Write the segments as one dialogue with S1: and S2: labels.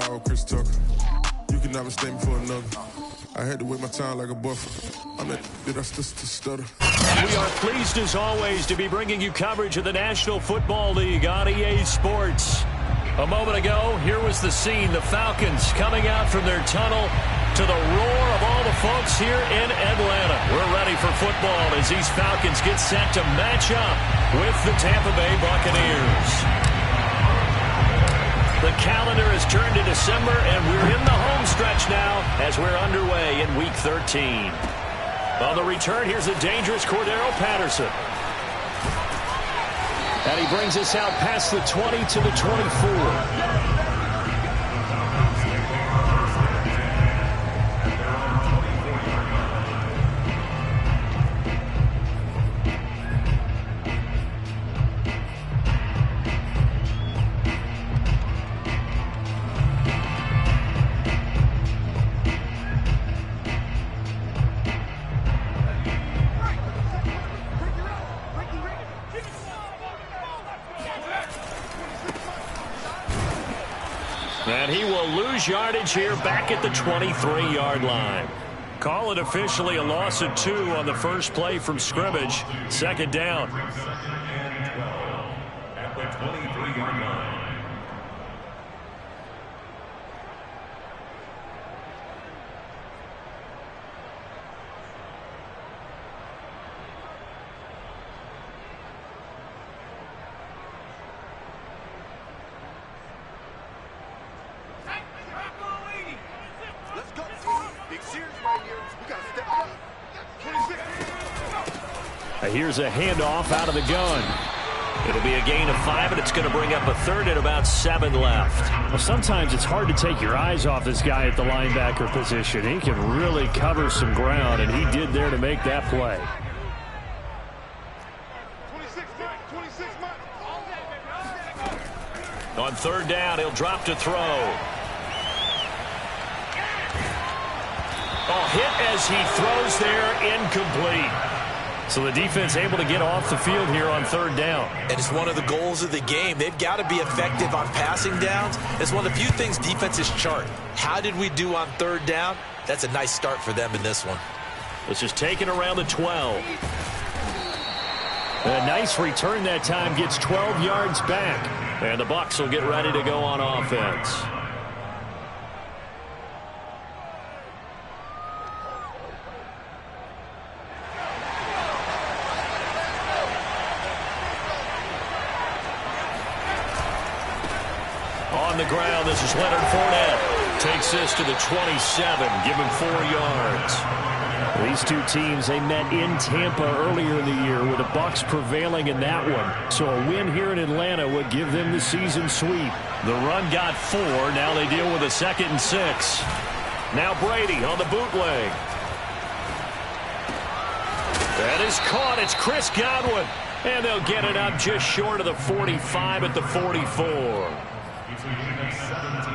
S1: hour Chris Tucker. You can never stay me for another. I had to wait my time like a buffer. I'm that I stutter.
S2: We are pleased as always to be bringing you coverage of the National Football League on EA Sports. A moment ago, here was the scene. The Falcons coming out from their tunnel to the roar of all the folks here in Atlanta. We're ready for football as these Falcons get set to match up with the Tampa Bay Buccaneers. The calendar has turned to December, and we're in the home stretch now as we're underway in Week 13. On the return, here's a dangerous Cordero Patterson. And he brings us out past the 20 to the 24. And he will lose yardage here back at the 23-yard line. Call it officially a loss of 2 on the first play from scrimmage. Second down. At the 23-yard line. Here's a handoff out of the gun. It'll be a gain of 5, and it's going to bring up a third and about 7 left.
S3: Well, sometimes it's hard to take your eyes off this guy at the linebacker position. He can really cover some ground, and he did there to make that play.
S2: 26. On third down, he'll drop to throw. Hit as he throws there, incomplete. So the defense able to get off the field here on third down.
S4: And it's one of the goals of the game. They've got to be effective on passing downs. It's one of the few things defenses chart. How did we do on third down? That's a nice start for them in this one.
S2: This is taken around the 12.
S3: A nice return that time, gets 12 yards back.
S2: And the Bucs will get ready to go on offense. On the ground, this is Leonard Fournette. Takes this to the 27. Give him 4 yards.
S3: These two teams, they met in Tampa earlier in the year with the Bucs prevailing in that one. So a win here in Atlanta would give them the season sweep.
S2: The run got 4. Now they deal with a 2nd and 6. Now Brady on the bootleg. That is caught. It's Chris Godwin. And they'll get it up just short of the 45 at the 44.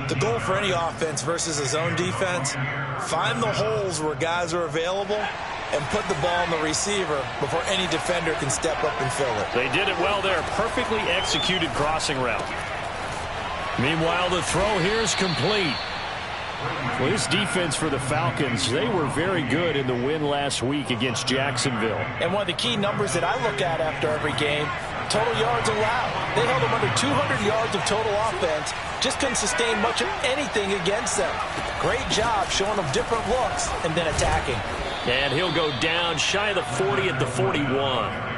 S4: The goal for any offense versus a zone defense, find the holes where guys are available and put the ball on the receiver before any defender can step up and fill it.
S2: They did it well there. Perfectly executed crossing route. Meanwhile, the throw here is complete.
S3: Well, this defense for the Falcons, they were very good in the win last week against Jacksonville.
S5: And one of the key numbers that I look at after every game, total yards allowed. They held them under 200 yards of total offense. Just couldn't sustain much of anything against them. Great job showing them different looks and then attacking.
S2: And he'll go down shy of the 40 at the 41.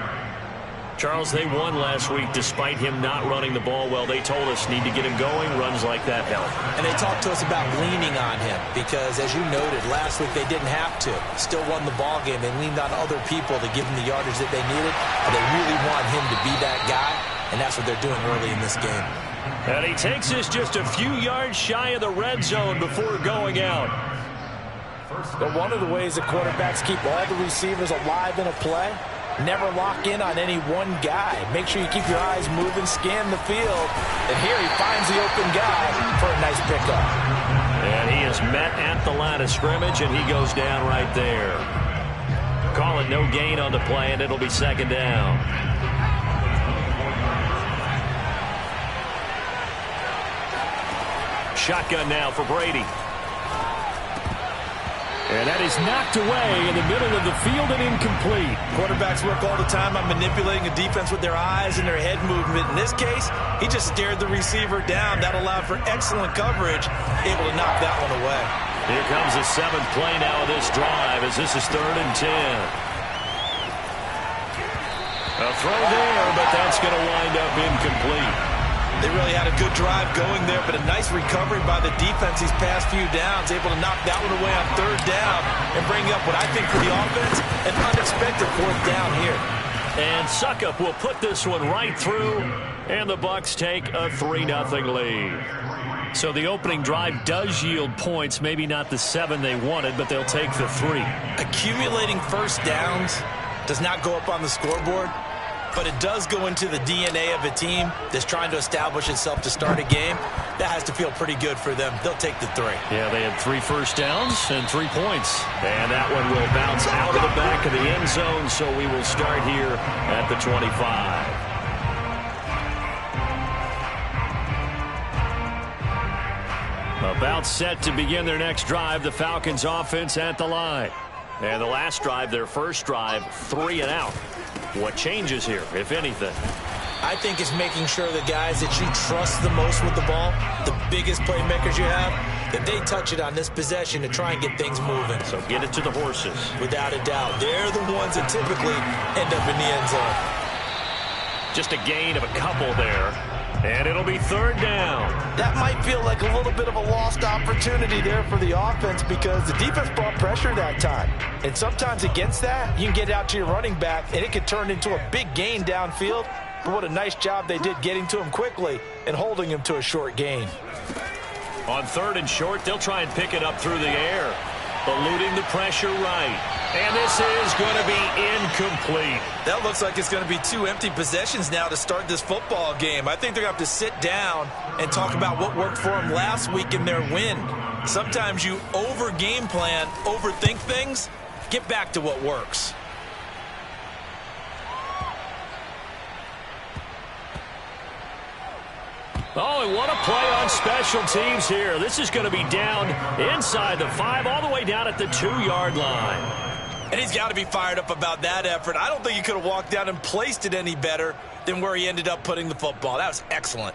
S2: Charles, they won last week despite him not running the ball well. They told us need to get him going. Runs like that help.
S4: And they talked to us about leaning on him because, as you noted, last week they didn't have to. Still won the ball game. They leaned on other people to give them the yardage that they needed. And they really want him to be that guy. And that's what they're doing early in this game.
S2: And he takes us just a few yards shy of the red zone before going out.
S5: But one of the ways that quarterbacks keep all the receivers alive in a play, never lock in on any one guy. Make sure you keep your eyes moving, scan the field. And here he finds the open guy for a nice pickup.
S2: And he is met at the line of scrimmage, and he goes down right there. Call it no gain on the play, and it'll be second down. shotgun now for Brady.
S3: And that is knocked away in the middle of the field and incomplete.
S5: Quarterbacks work all the time on manipulating a defense with their eyes and their head movement. In this case, he just stared the receiver down. That allowed for excellent coverage, able to knock that one away.
S2: Here comes the 7th play now of this drive as this is 3rd and 10. A throw there, but that's going to wind up incomplete.
S5: They really had a good drive going there, but a nice recovery by the defense these past few downs, able to knock that one away on 3rd down and bring up what I think for the offense, an unexpected 4th down here.
S2: And Suckup will put this one right through, and the Bucs take a 3-0 lead. So the opening drive does yield points, maybe not the 7 they wanted, but they'll take the 3.
S5: Accumulating first downs does not go up on the scoreboard, but it does go into the DNA of a team that's trying to establish itself to start a game. That has to feel pretty good for them. They'll take the 3.
S2: Yeah, they had 3 first downs and 3 points. And that one will bounce out of the back of the end zone, so we will start here at the 25. About set to begin their next drive, the Falcons offense at the line. And the last drive, their first drive, 3 and out. What changes here, if anything?
S5: I think it's making sure the guys that you trust the most with the ball, the biggest playmakers you have, that they touch it on this possession to try and get things moving.
S2: So get it to the horses.
S5: Without a doubt. They're the ones that typically end up in the end zone.
S2: Just a gain of a couple there. And it'll be 3rd down.
S5: That might feel like a little bit of a lost opportunity there for the offense because the defense brought pressure that time. And sometimes against that, you can get out to your running back, and it could turn into a big gain downfield. But what a nice job they did getting to him quickly and holding him to a short gain.
S2: On 3rd and short, they'll try and pick it up through the air. Eluding the pressure right. And this is going to be incomplete.
S5: That looks like it's going to be 2 empty possessions now to start this football game. I think they're going to have to sit down and talk about what worked for them last week in their win. Sometimes you over-game plan, overthink things. Get back to what works.
S2: Oh, and what a play on special teams here. This is going to be down inside the 5, all the way down at the 2-yard line.
S5: And he's got to be fired up about that effort. I don't think he could have walked down and placed it any better than where he ended up putting the football. That was excellent.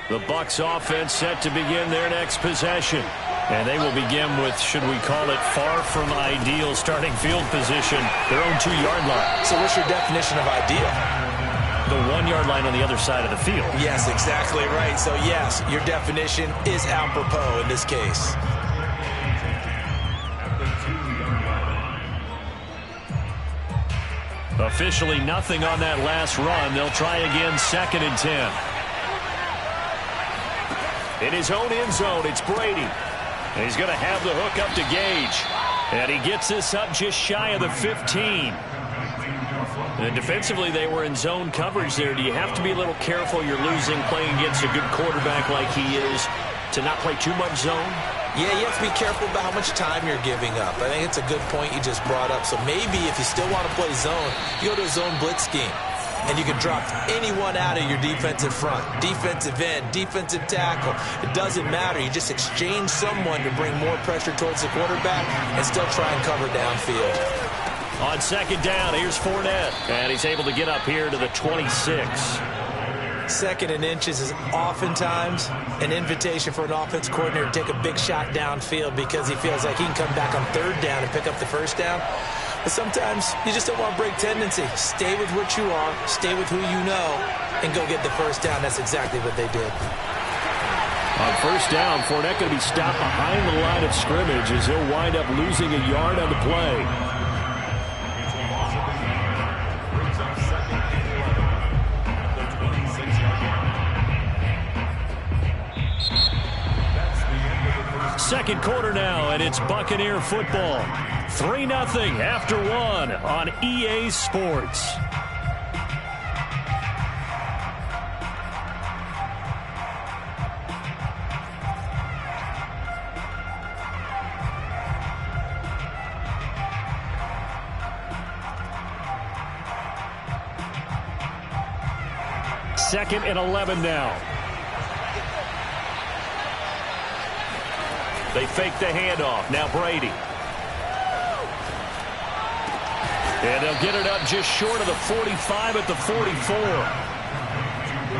S2: The Bucs offense set to begin their next possession. And they will begin with, should we call it, far from ideal starting field position, their own 2-yard line.
S5: So what's your definition of ideal?
S2: The 1-yard line on the other side of the field.
S5: Yes, exactly right. So, yes, your definition is apropos in this case.
S2: Officially nothing on that last run. They'll try again, 2nd and 10. In his own end zone, it's Brady. And he's going to have the hook up to Gage. And he gets this up just shy of the 15. And defensively, they were in zone coverage there. Do you have to be a little careful? You're losing playing against a good quarterback like he is to not play too much zone?
S5: Yeah, you have to be careful about how much time you're giving up. I think it's a good point you just brought up. So maybe if you still want to play zone, you go to a zone blitz scheme. And you can drop anyone out of your defensive front. Defensive end, defensive tackle. It doesn't matter. You just exchange someone to bring more pressure towards the quarterback and still try and cover downfield.
S2: On 2nd down, here's Fournette. And he's able to get up here to the 26.
S5: 2nd and inches is oftentimes an invitation for an offense coordinator to take a big shot downfield because he feels like he can come back on 3rd down and pick up the 1st down. But sometimes you just don't want to break tendency. Stay with what you are, stay with who you know, and go get the 1st down. That's exactly what they did.
S3: On 1st down, Fournette going to be stopped behind the line of scrimmage as he'll wind up losing a yard on the play. Second quarter now, and it's Buccaneer football. 3-0 after 1 on EA Sports. Second and 11 now.
S2: They fake the handoff. Now Brady. And they'll get it up just short of the 45 at the 44.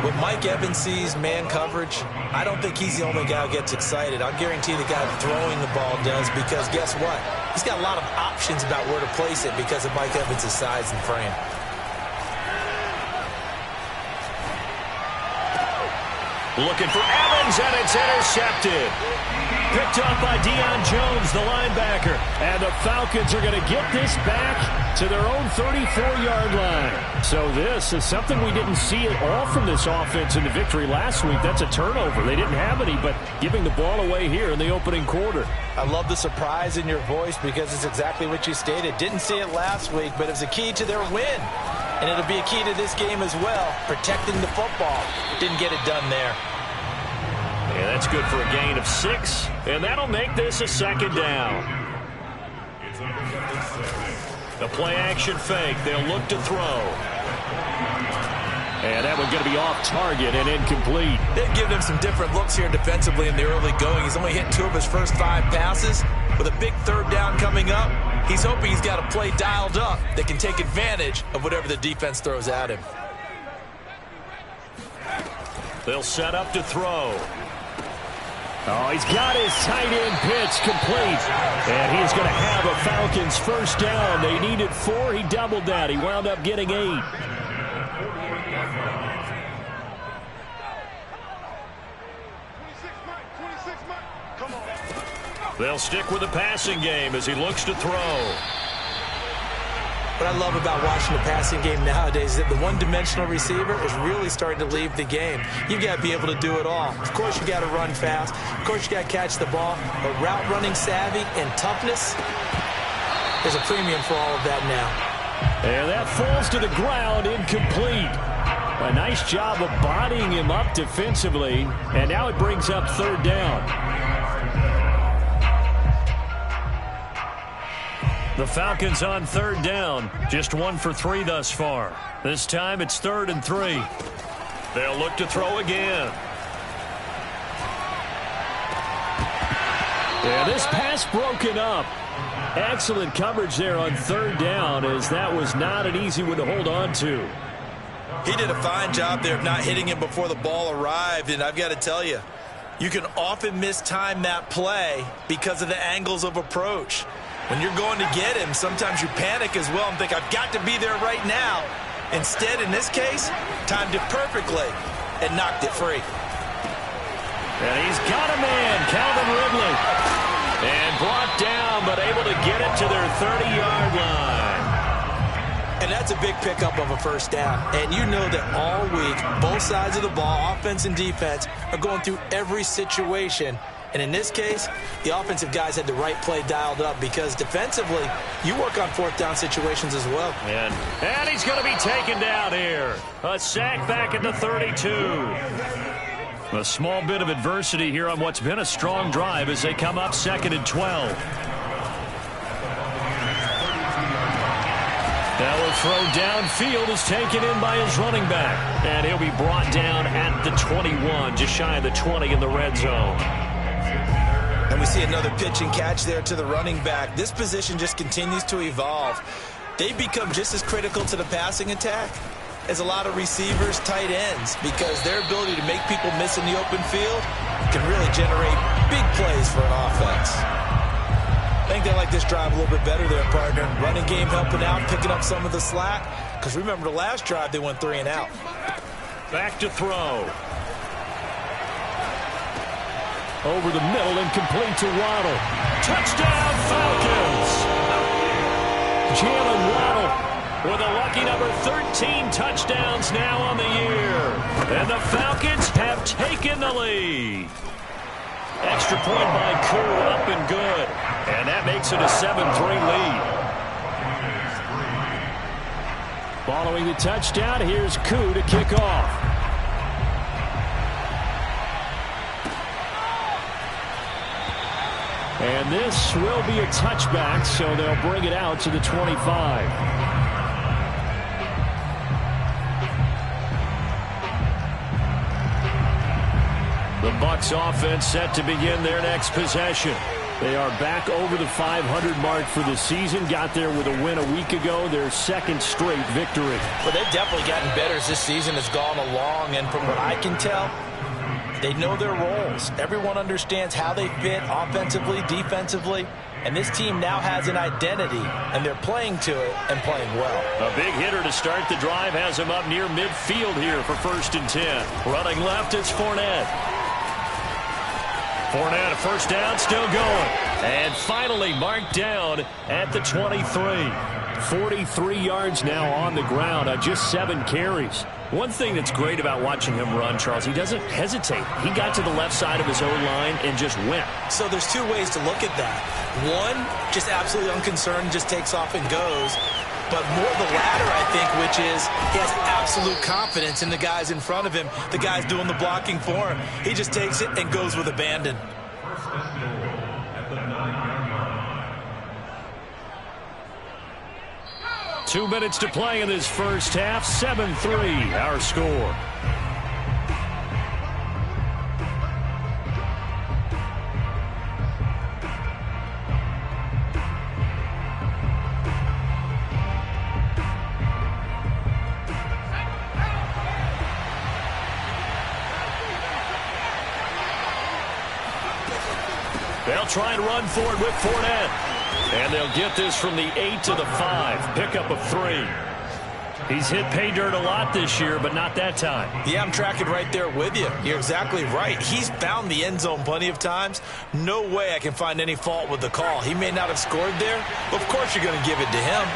S4: When Mike Evans sees man coverage, I don't think he's the only guy who gets excited. I'll guarantee the guy throwing the ball does, because guess what? He's got a lot of options about where to place it because of Mike Evans' size and frame.
S2: Looking for Evans, and it's intercepted. Picked up by Deion Jones, the linebacker. And the Falcons are going to get this back to their own 34-yard line. So this is something we didn't see at all from this offense in the victory last week. That's a turnover. They didn't have any, but giving the ball away here in the opening quarter.
S5: I love the surprise in your voice because it's exactly what you stated. Didn't see it last week, but it's a key to their win. And it'll be a key to this game as well, protecting the football. Didn't get it done there.
S2: Yeah, that's good for a gain of 6, and that'll make this a second down. The play-action fake. They'll look to throw. And that one's going to be off target and incomplete.
S4: They've given him some different looks here defensively in the early going. He's only hit 2 of his first 5 passes. With a big third down coming up, he's hoping he's got a play dialed up that can take advantage of whatever the defense throws at him.
S2: They'll set up to throw. Oh, he's got his tight end pitch complete. And he's going to have a Falcons first down. They needed 4. He doubled that. He wound up getting 8. They'll stick with the passing game as he looks to throw.
S4: What I love about watching the passing game nowadays is that the one-dimensional receiver is really starting to leave the game. You've got to be able to do it all. Of course, you got to run fast. Of course, you got to catch the ball. But route running savvy and toughness, there's a premium for all of that now.
S2: And that falls to the ground, incomplete. A nice job of bodying him up defensively. And now it brings up third down. The Falcons on third down. Just 1 for 3 thus far. This time it's 3rd and 3. They'll look to throw again. Yeah, this pass broken up. Excellent coverage there on third down, as that was not an easy one to hold on to.
S4: He did a fine job there of not hitting him before the ball arrived, and I've got to tell you, you can often mistime that play because of the angles of approach. When you're going to get him, sometimes you panic as well and think, I've got to be there right now. Instead, in this case, timed it perfectly and knocked it free.
S2: And he's got a man, Calvin Ridley. And brought down, but able to get it to their 30-yard line.
S4: And that's a big pickup of a first down. And you know that all week, both sides of the ball, offense and defense, are going through every situation. And in this case, the offensive guys had the right play dialed up, because defensively, you work on 4th down situations as well.
S2: And he's going to be taken down here. A sack back at the 32. A small bit of adversity here on what's been a strong drive as they come up 2nd and 12. Now a throw downfield is taken in by his running back. And he'll be brought down at the 21, just shy of the 20 in the red zone.
S4: And we see another pitch and catch there to the running back. This position just continues to evolve. They've become just as critical to the passing attack as a lot of receivers, tight ends, because their ability to make people miss in the open field can really generate big plays for an offense. I think they like this drive a little bit better there, partner. Running game helping out, picking up some of the slack. Because remember, the last drive, they went 3 and out.
S2: Back to throw. Over the middle and complete to Waddle. Touchdown, Falcons! Jalen Waddle with a lucky number 13 touchdowns now on the year. And the Falcons have taken the lead. Extra point by Koo, up and good. And that makes it a 7-3 lead. Following the touchdown, here's Koo to kick off. And this will be a touchback, so they'll bring it out to the 25. The Bucs offense set to begin their next possession. They are back over the 500 mark for the season. Got there with a win a week ago, their second straight victory.
S5: Well, they've definitely gotten better as this season has gone along, and from what I can tell, they know their roles. Everyone understands how they fit offensively, defensively, and this team now has an identity, and they're playing to it and playing well.
S2: A big hitter to start the drive has him up near midfield here for 1st and 10. Running left, it's Fournette. Fournette, a first down, still going. And finally marked down at the 23. 43 yards now on the ground on just 7 carries. One thing that's great about watching him run, Charles, he doesn't hesitate. He got to the left side of his own line and just went.
S4: So there's 2 ways to look at that. One, just absolutely unconcerned, just takes off and goes. But more the latter, I think, which is he has absolute confidence in the guys in front of him, the guys doing the blocking for him. He just takes it and goes with abandon.
S2: 2 minutes to play in this first half. 7-3, our score. They'll try and run for it with Fournette. And they'll get this from the 8 to the 5. Pickup of 3. He's hit pay dirt a lot this year, but not that time.
S4: Yeah, I'm tracking right there with you. You're exactly right. He's found the end zone plenty of times. No way I can find any fault with the call. He may not have scored there, but of course you're going to give it to him.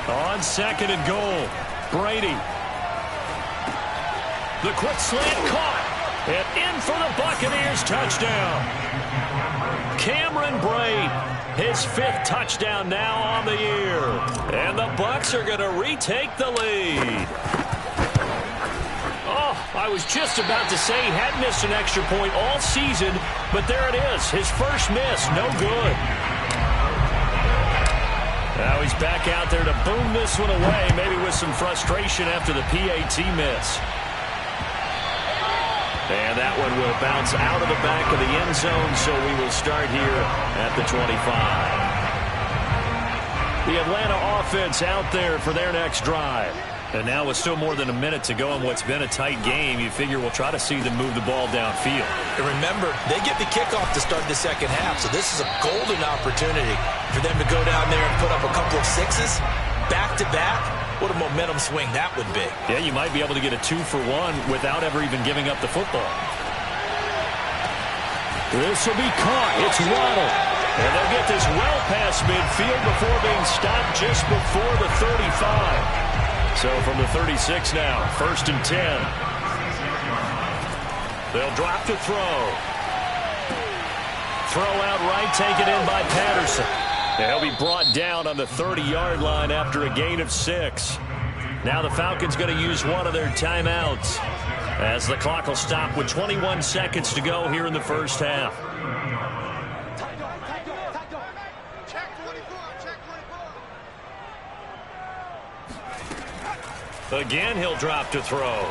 S2: On 2nd and goal, Brady. The quick slant caught. And in for the Buccaneers touchdown. Cameron Brate, his 5th touchdown now on the year. And the Bucs are going to retake the lead. Oh, I was just about to say he had missed an extra point all season, but there it is. His first miss, no good. Now he's back out there to boom this one away, maybe with some frustration after the PAT miss. And that one will bounce out of the back of the end zone, so we will start here at the 25. The Atlanta offense out there for their next drive. And now with still more than a minute to go in what's been a tight game, you figure we'll try to see them move the ball downfield.
S4: And remember, they get the kickoff to start the second half, so this is a golden opportunity for them to go down there and put up a couple of 6s back-to-back. What a momentum swing that would be.
S2: Yeah, you might be able to get a 2-for-1 without ever even giving up the football. This will be caught. It's Waddle. And they'll get this well past midfield before being stopped just before the 35. So from the 36 now, 1st and 10. They'll drop to throw. Throw out right, taken in by Patterson. They'll be brought down on the 30-yard line after a gain of 6. Now the Falcons going to use one of their timeouts as the clock will stop with 21 seconds to go here in the first half. Again, he'll drop to throw.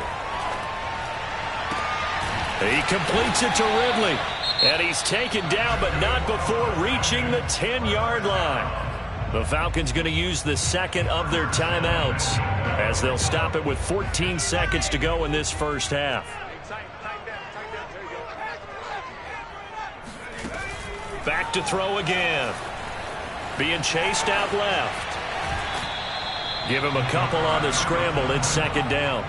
S2: He completes it to Ridley. And he's taken down, but not before reaching the 10-yard line. The Falcons going to use the second of their timeouts as they'll stop it with 14 seconds to go in this first half. Back to throw again. Being chased out left. Give him a couple on the scramble. It's 2nd down.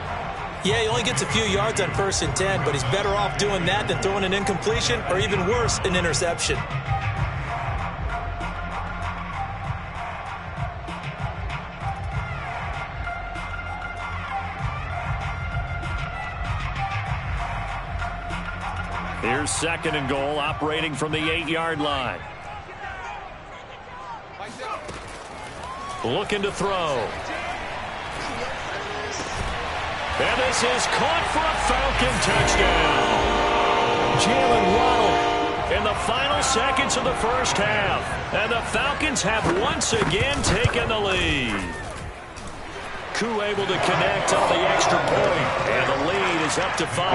S4: Yeah, he only gets a few yards on 1st and 10, but he's better off doing that than throwing an incompletion or even worse, an interception.
S2: Here's 2nd and goal, operating from the 8-yard line. Looking to throw. And this is caught for a Falcon touchdown. Jalen Waddle in the final seconds of the first half. And the Falcons have once again taken the lead. Koo able to connect on the extra point, and the lead is up to 5.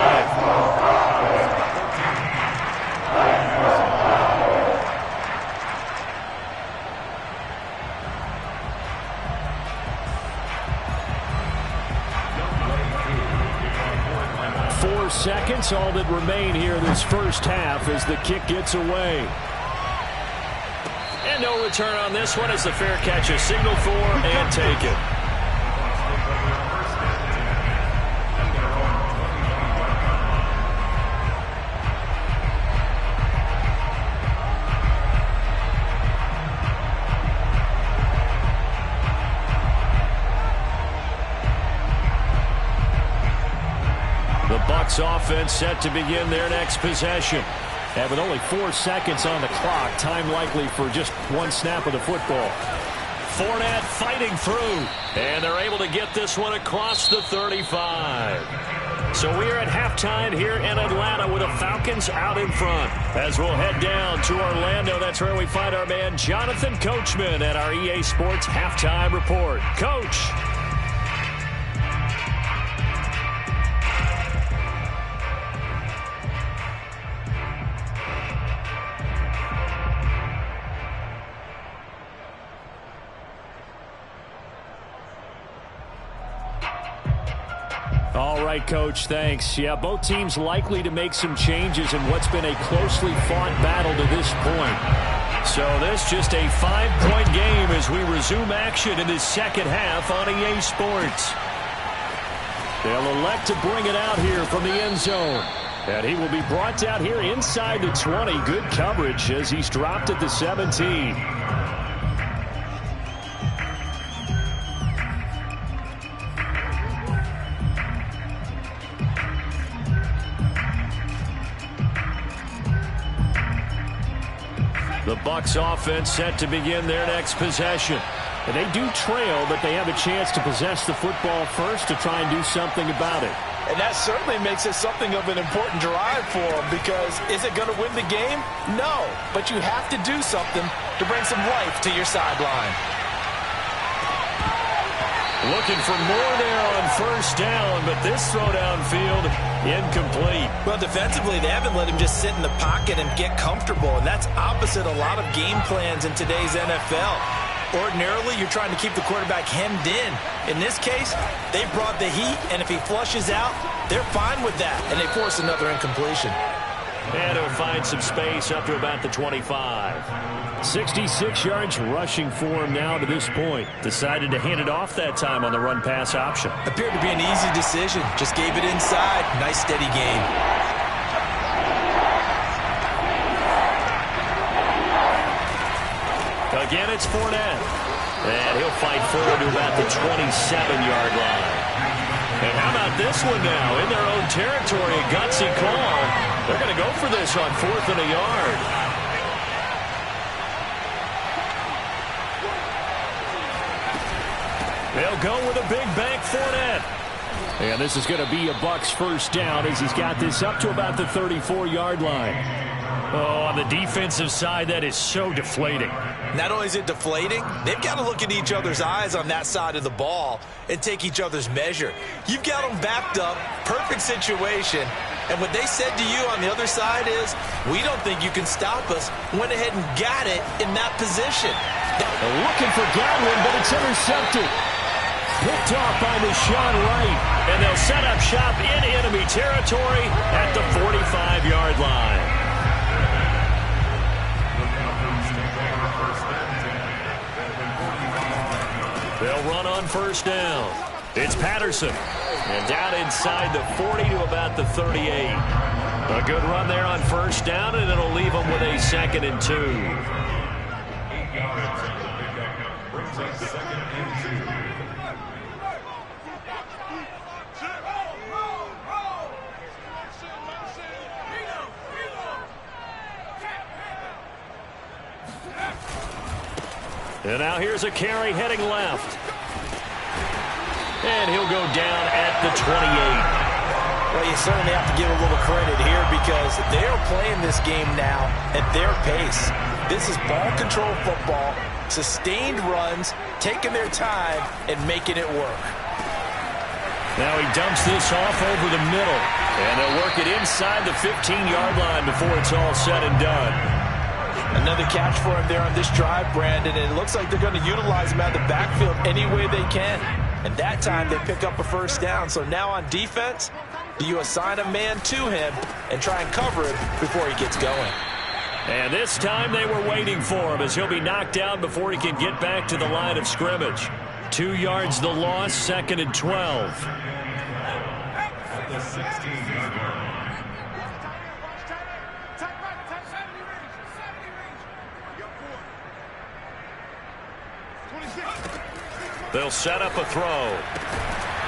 S2: 4 seconds, all that remain here this first half as the kick gets away. And no return on this one as the fair catch is signaled for and taken. Offense set to begin their next possession. And with only 4 seconds on the clock, time likely for just one snap of the football. Fournette fighting through, and they're able to get this one across the 35. So we are at halftime here in Atlanta with the Falcons out in front. As we'll head down to Orlando, that's where we find our man Jonathan Coachman at our EA Sports Halftime Report. Coach. All right, Coach, thanks. Yeah, both teams likely to make some changes in what's been a closely fought battle to this point. So this just a 5-point game as we resume action in this second half on EA Sports. They'll elect to bring it out here from the end zone. And he will be brought down here inside the 20. Good coverage as he's dropped at the 17. The Bucs offense set to begin their next possession. And they do trail, but they have a chance to possess the football first to try and do something about it.
S5: And that certainly makes it something of an important drive for them, because is it going to win the game? No, but you have to do something to bring some life to your sideline.
S2: Looking for more there on first down, but this throw downfield incomplete.
S4: Well, defensively, they haven't let him just sit in the pocket and get comfortable, and that's opposite a lot of game plans in today's NFL. Ordinarily, you're trying to keep the quarterback hemmed in. In this case, they brought the heat, and if he flushes out, they're fine with that, and they force another incompletion.
S2: And it'll find some space up to about the 25. 66 yards rushing for him now to this point. Decided to hand it off that time on the run-pass option.
S4: Appeared to be an easy decision. Just gave it inside. Nice, steady game.
S2: Again, it's Fournette. And he'll fight forward to about the 27-yard line. And how about this one now? In their own territory, a gutsy call. They're going to go for this on 4th and a yard. They'll go with a big bank Fournette. And this is going to be a Bucs first down as he's got this up to about the 34-yard line. Oh, on the defensive side, that is so deflating.
S4: Not only is it deflating, they've got to look at each other's eyes on that side of the ball and take each other's measure. You've got them backed up, perfect situation, and what they said to you on the other side is, we don't think you can stop us. Went ahead and got it in that position.
S2: They're looking for Godwin, but it's intercepted. Picked off by Deshaun Wright, and they'll set up shop in enemy territory at the 45-yard line. They'll run on first down. It's Patterson. And down inside the 40 to about the 38. A good run there on first down, and it'll leave them with a 2nd and 2. And now here's a carry heading left. And he'll go down at the 28.
S5: Well, you certainly have to give a little credit here because they're playing this game now at their pace. This is ball control football, sustained runs, taking their time, and making it work.
S2: Now he dumps this off over the middle, and they'll work it inside the 15-yard line before it's all said and done.
S5: Another catch for him there on this drive, Brandon, and it looks like they're going to utilize him out of the backfield any way they can. And that time they pick up a first down. So now on defense, do you assign a man to him and try and cover him before he gets going?
S2: And this time they were waiting for him as he'll be knocked down before he can get back to the line of scrimmage. 2 yards the loss, 2nd and 12. They'll set up a throw.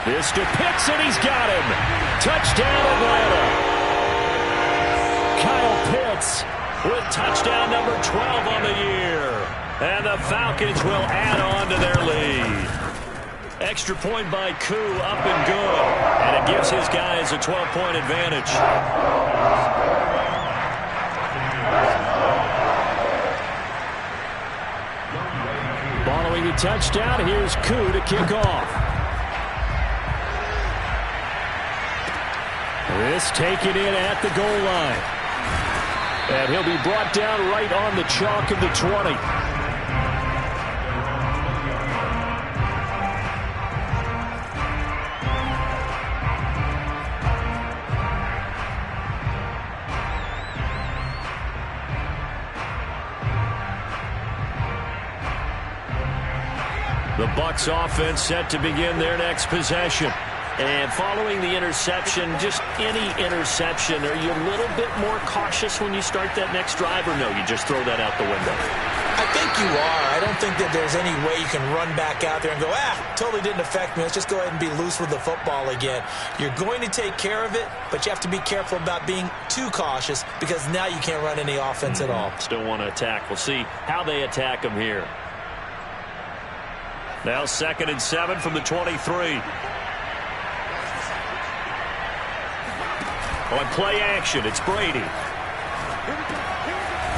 S2: This to Pitts, and he's got him. Touchdown, Atlanta. Kyle Pitts with touchdown number 12 on the year. And the Falcons will add on to their lead. Extra point by Koo, up and good. And it gives his guys a 12-point advantage. Following the touchdown, here's Koo to kick off. This taken in at the goal line. And he'll be brought down right on the chalk of the 20. The Bucs offense set to begin their next possession. And following the interception, just any interception, are you a little bit more cautious when you start that next drive, or no, you just throw that out the window?
S4: I think you are. I don't think that there's any way you can run back out there and go, totally didn't affect me. Let's just go ahead and be loose with the football again. You're going to take care of it, but you have to be careful about being too cautious because now you can't run any offense at all.
S2: Still want to attack. We'll see how they attack them here. Now 2nd and 7 from the 23. On play action, it's Brady.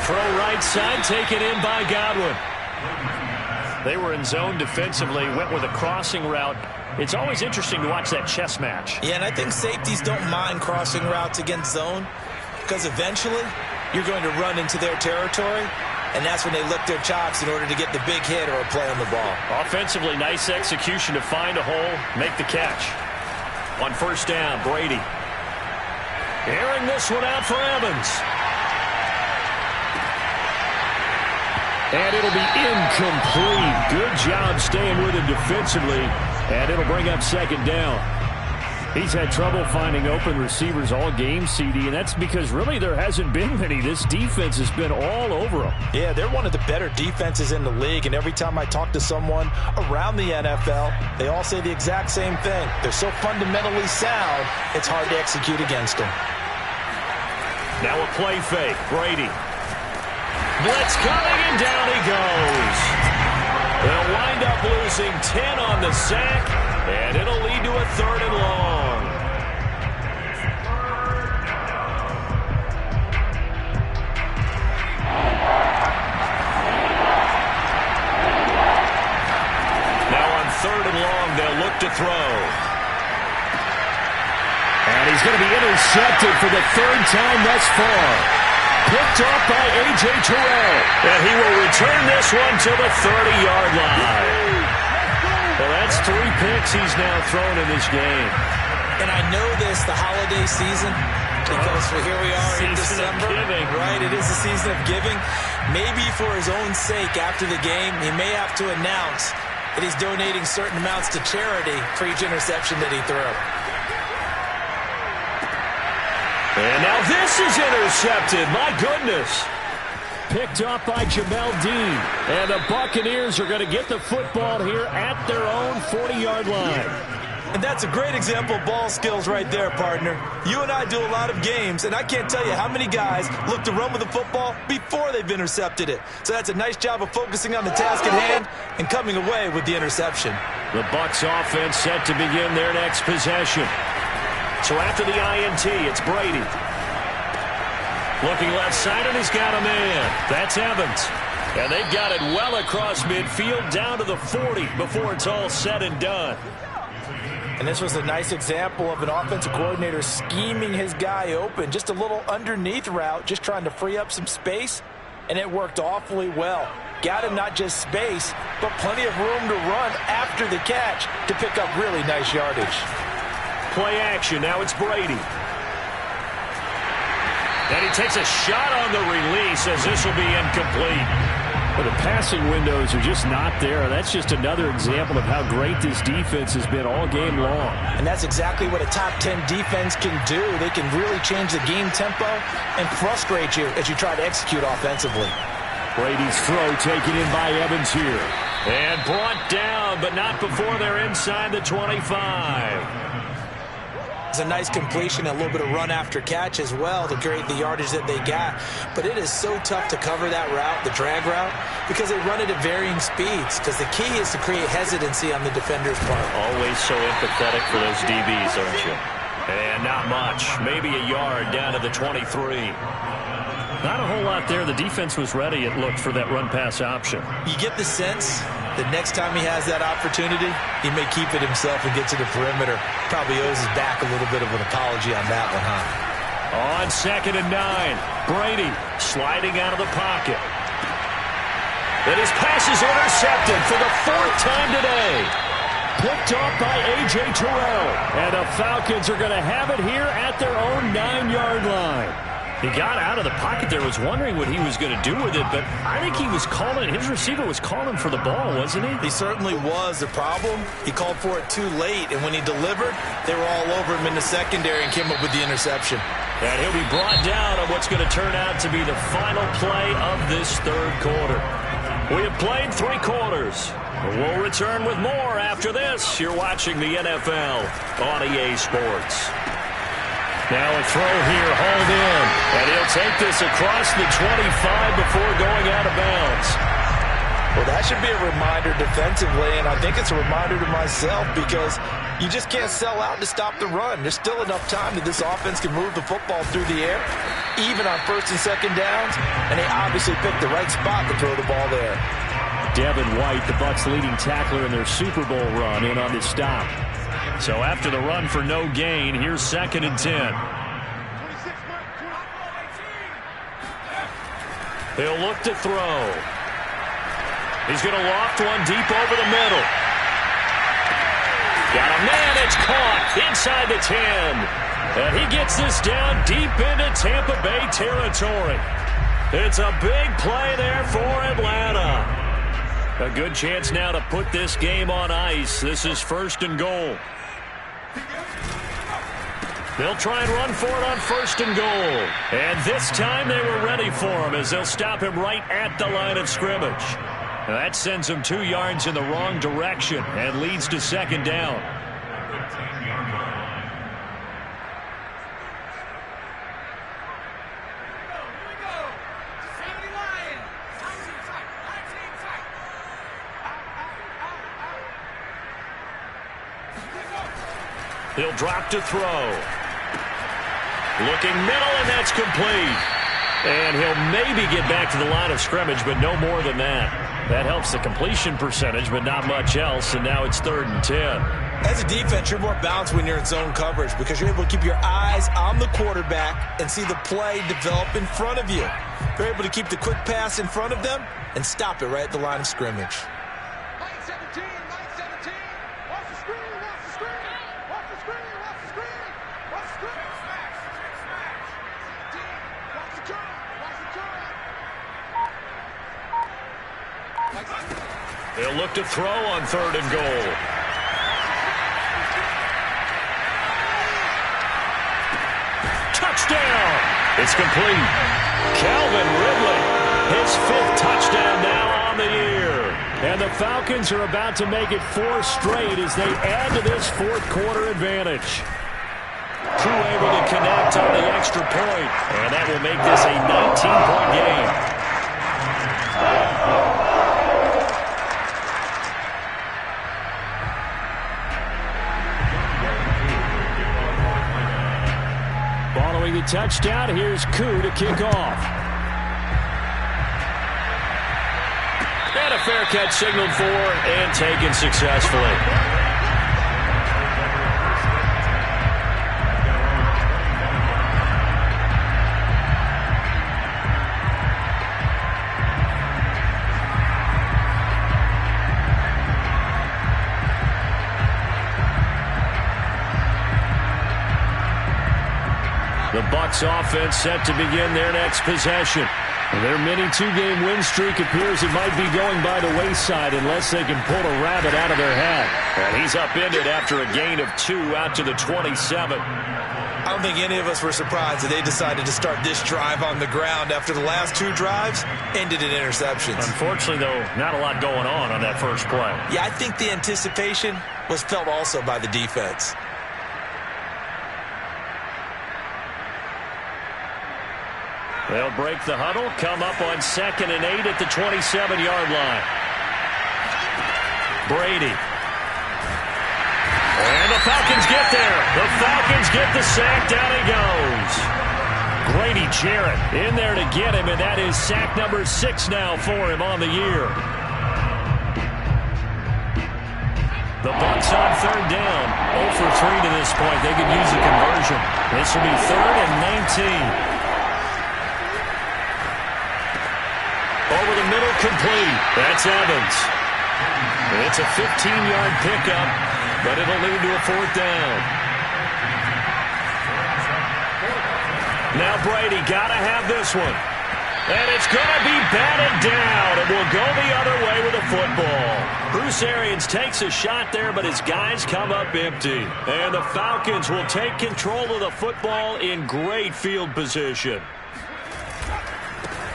S2: Throw right side, taken in by Godwin. They were in zone defensively, went with a crossing route. It's always interesting to watch that chess match.
S4: Yeah, and I think safeties don't mind crossing routes against zone because eventually you're going to run into their territory, and that's when they lick their chops in order to get the big hit or a play on the ball.
S2: Offensively, nice execution to find a hole, make the catch. On 1st down, Brady. Airing this one out for Evans. And it'll be incomplete. Good job staying with him defensively. And it'll bring up 2nd down. He's had trouble finding open receivers all game, CD, and that's because really there hasn't been many. This defense has been all over them.
S5: Yeah, they're one of the better defenses in the league, and every time I talk to someone around the NFL, they all say the exact same thing. They're so fundamentally sound, it's hard to execute against them.
S2: Now a play fake. Brady. Blitz coming, and down he goes. They'll wind up losing 10 on the sack, and it'll lead to a 3rd and long. Now on 3rd and long, they'll look to throw. And he's going to be intercepted for the 3rd time thus far. Picked off by A.J. Terrell. And he will return this one to the 30-yard line. Well, that's 3 picks he's now thrown in this game.
S4: And I know this, the holiday season, because here we are in December. Right, it is the season of giving. Maybe for his own sake after the game, he may have to announce that he's donating certain amounts to charity for each interception that he threw.
S2: And now this is intercepted. My goodness. Picked off by Jamel Dean. And the Buccaneers are going to get the football here at their own 40-yard line.
S4: And that's a great example of ball skills right there, partner. You and I do a lot of games, and I can't tell you how many guys look to run with the football before they've intercepted it. So that's a nice job of focusing on the task at hand and coming away with the interception.
S2: The Bucs offense set to begin their next possession. So after the INT, it's Brady. Looking left side, and he's got a man. That's Evans. And they've got it well across midfield down to the 40 before it's all said and done.
S5: And this was a nice example of an offensive coordinator scheming his guy open. Just a little underneath route, just trying to free up some space, and it worked awfully well. Got him not just space, but plenty of room to run after the catch to pick up really nice yardage.
S2: Play action, now it's Brady. And he takes a shot on the release as this will be incomplete.
S3: But the passing windows are just not there. That's just another example of how great this defense has been all game long.
S5: And that's exactly what a top 10 defense can do. They can really change the game tempo and frustrate you as you try to execute offensively.
S3: Brady's throw taken in by Evans here.
S2: And brought down, but not before they're inside the 25.
S5: It's a nice completion, a little bit of run after catch as well to create the yardage that they got. But it is so tough to cover that route, the drag route, because they run it at varying speeds. Because the key is to create hesitancy on the defender's part.
S2: Always so empathetic for those DBs, aren't you? And not much. Maybe a yard down to the 23. Not a whole lot there. The defense was ready, it looked, for that run-pass option.
S5: You get the sense that next time he has that opportunity, he may keep it himself and get to the perimeter. Probably owes his back a little bit of an apology on that one, huh?
S2: On 2nd and 9, Brady sliding out of the pocket. And his pass is intercepted for the 4th time today. Picked off by A.J. Terrell. And the Falcons are going to have it here at their own 9-yard line. He got out of the pocket there, was wondering what he was going to do with it, but I think he was calling, his receiver was calling for the ball, wasn't he?
S5: He certainly was. The problem, he called for it too late, and when he delivered, they were all over him in the secondary and came up with the interception.
S2: And he'll be brought down on what's going to turn out to be the final play of this 3rd quarter. We have played 3 quarters. We'll return with more after this. You're watching the NFL on EA Sports. Now a throw here, hauled in, and he'll take this across the 25 before going out of bounds.
S5: Well, that should be a reminder defensively, and I think it's a reminder to myself because you just can't sell out to stop the run. There's still enough time that this offense can move the football through the air, even on 1st and 2nd downs, and they obviously picked the right spot to throw the ball there.
S3: Devin White, the Bucs' leading tackler in their Super Bowl run, in on this stop.
S2: So after the run for no gain, here's 2nd and 10. He'll look to throw. He's going to loft one deep over the middle. Got a man, it's caught inside the 10. And he gets this down deep into Tampa Bay territory. It's a big play there for Atlanta. A good chance now to put this game on ice. This is 1st and goal. They'll try and run for it on 1st and goal. And this time they were ready for him as they'll stop him right at the line of scrimmage. Now that sends him 2 yards in the wrong direction and leads to 2nd down. He'll drop to throw. Looking middle, and that's complete. And he'll maybe get back to the line of scrimmage, but no more than that. That helps the completion percentage, but not much else, and now it's 3rd and 10.
S5: As a defense, you're more balanced when you're in zone coverage because you're able to keep your eyes on the quarterback and see the play develop in front of you. You're able to keep the quick pass in front of them and stop it right at the line of scrimmage.
S2: They'll look to throw on 3rd and goal. Touchdown! It's complete. Calvin Ridley, his 5th touchdown now on the year. And the Falcons are about to make it 4 straight as they add to this 4th quarter advantage. Crew able to connect on the extra point, and that will make this a 19-point game.
S3: touchdown. Here's Koo to kick off.
S2: And a fair catch signaled for and taken successfully. The Bucs offense set to begin their next possession. Their mini two-game win streak appears it might be going by the wayside unless they can pull a rabbit out of their hat. And he's upended after a gain of 2 out to the 27.
S4: I don't think any of us were surprised that they decided to start this drive on the ground after the last 2 drives ended in interceptions.
S2: Unfortunately, though, not a lot going on that first play.
S4: Yeah, I think the anticipation was felt also by the defense.
S2: They'll break the huddle, come up on 2nd and 8 at the 27-yard line. Brady. And the Falcons get there. The Falcons get the sack. Down he goes. Grady Jarrett in there to get him, and that is sack number 6 now for him on the year. The Bucs on 3rd down. 0 for 3 to this point. They could use a conversion. This will be 3rd and 19. Over the middle, complete. That's Evans. It's a 15-yard pickup, but it'll lead to a 4th down. Now Brady got to have this one. And it's going to be batted down. It will go the other way with the football. Bruce Arians takes a shot there, but his guys come up empty. And the Falcons will take control of the football in great field position.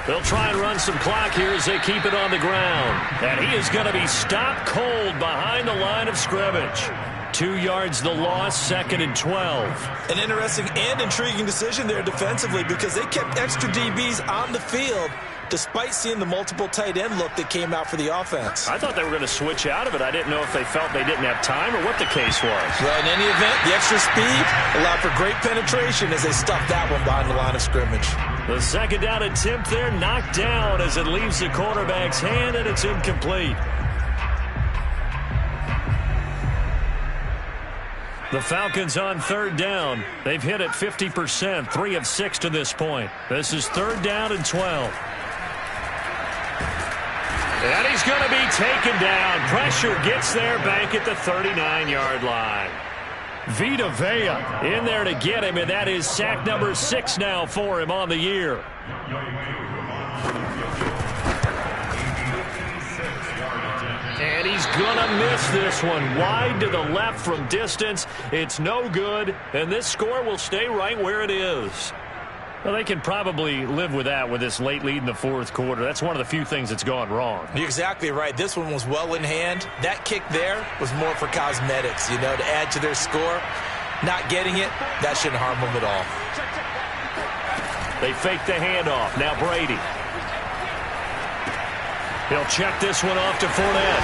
S2: They'll try and run some clock here as they keep it on the ground. And he is going to be stopped cold behind the line of scrimmage. 2 yards the loss, 2nd and 12.
S4: An interesting and intriguing decision there defensively because they kept extra DBs on the field despite seeing the multiple tight end look that came out for the offense.
S2: I thought they were going to switch out of it. I didn't know if they felt they didn't have time or what the case was.
S4: Well, in any event, the extra speed allowed for great penetration as they stuffed that one behind the line of scrimmage.
S2: The 2nd down attempt there knocked down as it leaves the quarterback's hand, and it's incomplete. The Falcons on 3rd down. They've hit it 50%, 3 of 6 to this point. This is 3rd down and 12. And he's going to be taken down. Pressure gets there back at the 39-yard line. Vita Vea in there to get him, and that is sack number 6 now for him on the year. And he's going to miss this one. Wide to the left from distance. It's no good, and this score will stay right where it is. Well, they can probably live with that with this late lead in the 4th quarter. That's one of the few things that's gone wrong.
S4: You're exactly right. This one was well in hand. That kick there was more for cosmetics, to add to their score. Not getting it, that shouldn't harm them at all.
S2: They fake the handoff. Now Brady. He'll check this one off to Fournette.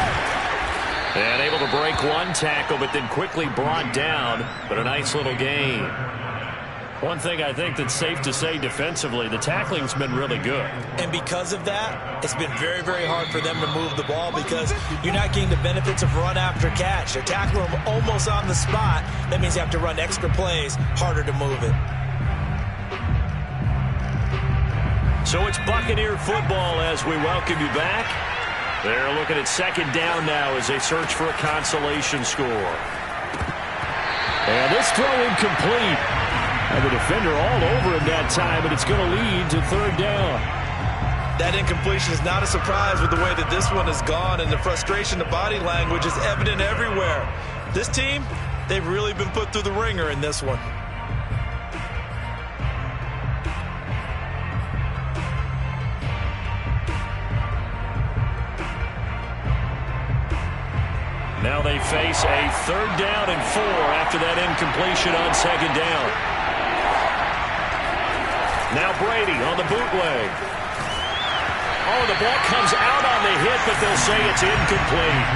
S2: And able to break one tackle, but then quickly brought down. But a nice little gain. One thing I think that's safe to say defensively, the tackling's been really good.
S4: And because of that, it's been very, very hard for them to move the ball because you're not getting the benefits of run after catch. They're tackling them almost on the spot. That means you have to run extra plays, harder to move it.
S2: So it's Buccaneer football as we welcome you back. They're looking at 2nd down now as they search for a consolation score. And this throw incomplete. And the defender all over him that time, and it's going to lead to 3rd down.
S4: That incompletion is not a surprise with the way that this one has gone, and the frustration, the body language is evident everywhere. This team, they've really been put through the ringer in this one.
S2: Now they face a 3rd down and 4 after that incompletion on 2nd down. Now Brady on the bootleg. Oh, the ball comes out on the hit, but they'll say it's incomplete.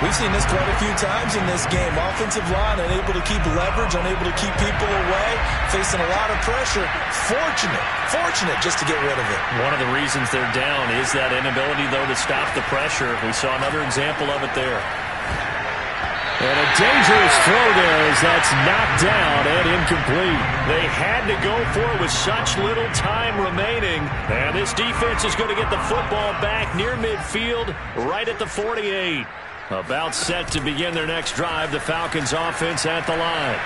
S5: We've seen this quite a few times in this game. Offensive line unable to keep leverage, unable to keep people away, facing a lot of pressure. Fortunate just to get rid of it.
S2: One of the reasons they're down is that inability, though, to stop the pressure. We saw another example of it there.
S3: And a dangerous throw there as that's knocked down and incomplete.
S2: They had to go for it with such little time remaining. And this defense is going to get the football back near midfield, right at the 48. About set to begin their next drive, the Falcons offense at the line.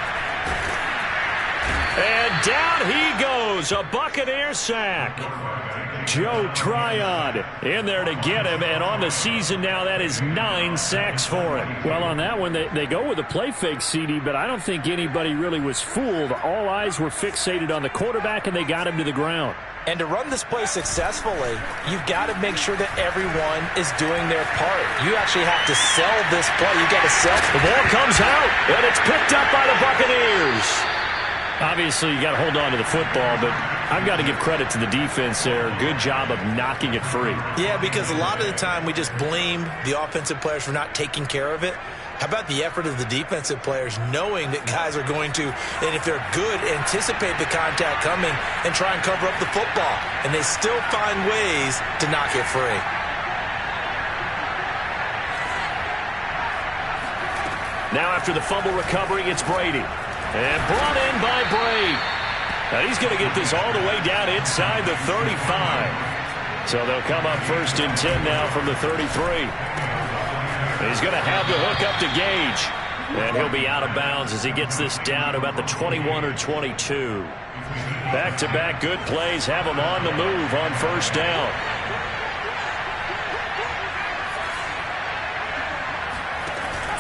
S2: And down he goes, a Buccaneer sack. Joe Tryon in there to get him, and on the season now, that is 9 sacks for him.
S3: Well, on that one, they go with a play fake, CD, but I don't think anybody really was fooled. All eyes were fixated on the quarterback, and they got him to the ground.
S5: And to run this play successfully, you've got to make sure that everyone is doing their part. You actually have to sell this play. You've got to sell.
S2: The ball comes out, and it's picked up by the Buccaneers.
S3: Obviously, you got to hold on to the football, but I've got to give credit to the defense there. Good job of knocking it free.
S5: Yeah, because a lot of the time we just blame the offensive players for not taking care of it. How about the effort of the defensive players knowing that guys are going to, and if they're good, anticipate the contact coming and try and cover up the football. And they still find ways to knock it free.
S2: Now after the fumble recovery, it's Brady. And brought in by Brady. Now he's going to get this all the way down inside the 35. So they'll come up 1st and 10 now from the 33. He's going to have the hook up to Gage. And he'll be out of bounds as he gets this down to about the 21 or 22. Back-to-back good plays have him on the move on 1st down.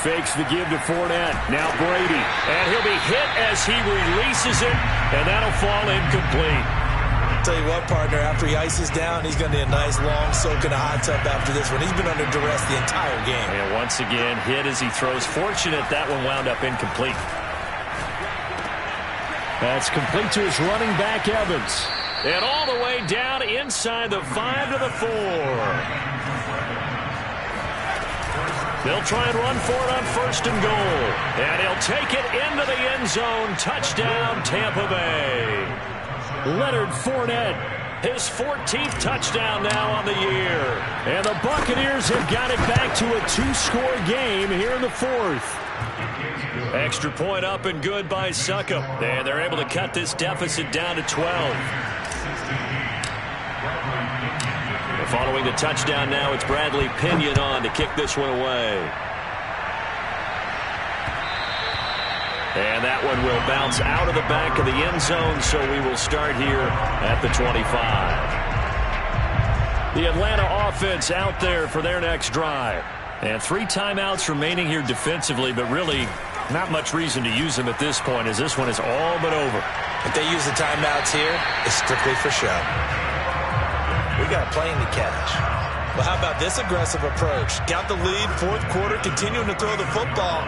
S3: Fakes the give to Fournette. Now Brady. And he'll be hit as he releases it. And that'll fall incomplete.
S5: Tell you what, partner, after he ices down, he's going to need a nice long soak in a hot tub after this one. He's been under duress the entire game.
S2: And once again, hit as he throws. Fortunate that one wound up incomplete.
S3: That's complete to his running back, Evans.
S2: And all the way down inside the 5 to the 4. They'll try and run for it on 1st and goal. And he'll take it into the end zone. Touchdown, Tampa Bay.
S3: Leonard Fournette.
S2: His 14th touchdown now on the year.
S3: And the Buccaneers have got it back to a 2-score game here in the 4th.
S2: Extra point up and good by Succop. And they're able to cut this deficit down to 12. Following the touchdown now, it's Bradley Pinion on to kick this one away. And that one will bounce out of the back of the end zone, so we will start here at the 25. The Atlanta offense out there for their next drive. And 3 timeouts remaining here defensively, but really not much reason to use them at this point, as this one is all but over.
S5: If they use the timeouts here, it's strictly for show. We got a plane to catch. Well, how about this aggressive approach? Got the lead, 4th quarter, continuing to throw the football.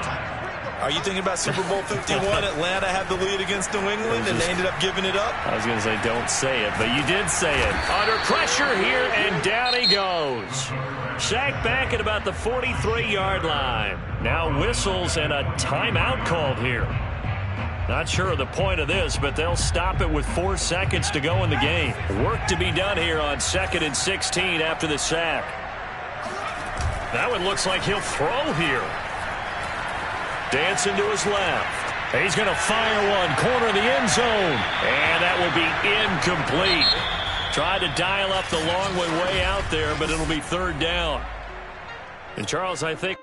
S5: Are you thinking about Super Bowl 51? Atlanta had the lead against New England, and they ended up giving it up?
S2: I was going to say don't say it, but you did say it. Under pressure here, and down he goes. Sacked back at about the 43-yard line. Now whistles and a timeout called here. Not sure of the point of this, but they'll stop it with 4 seconds to go in the game. Work to be done here on 2nd and 16 after the sack. That one looks like he'll throw here. Dancing to his left. He's going to fire one, corner of the end zone. And that will be incomplete. Tried to dial up the long way out there, but it'll be 3rd down. And Charles, I think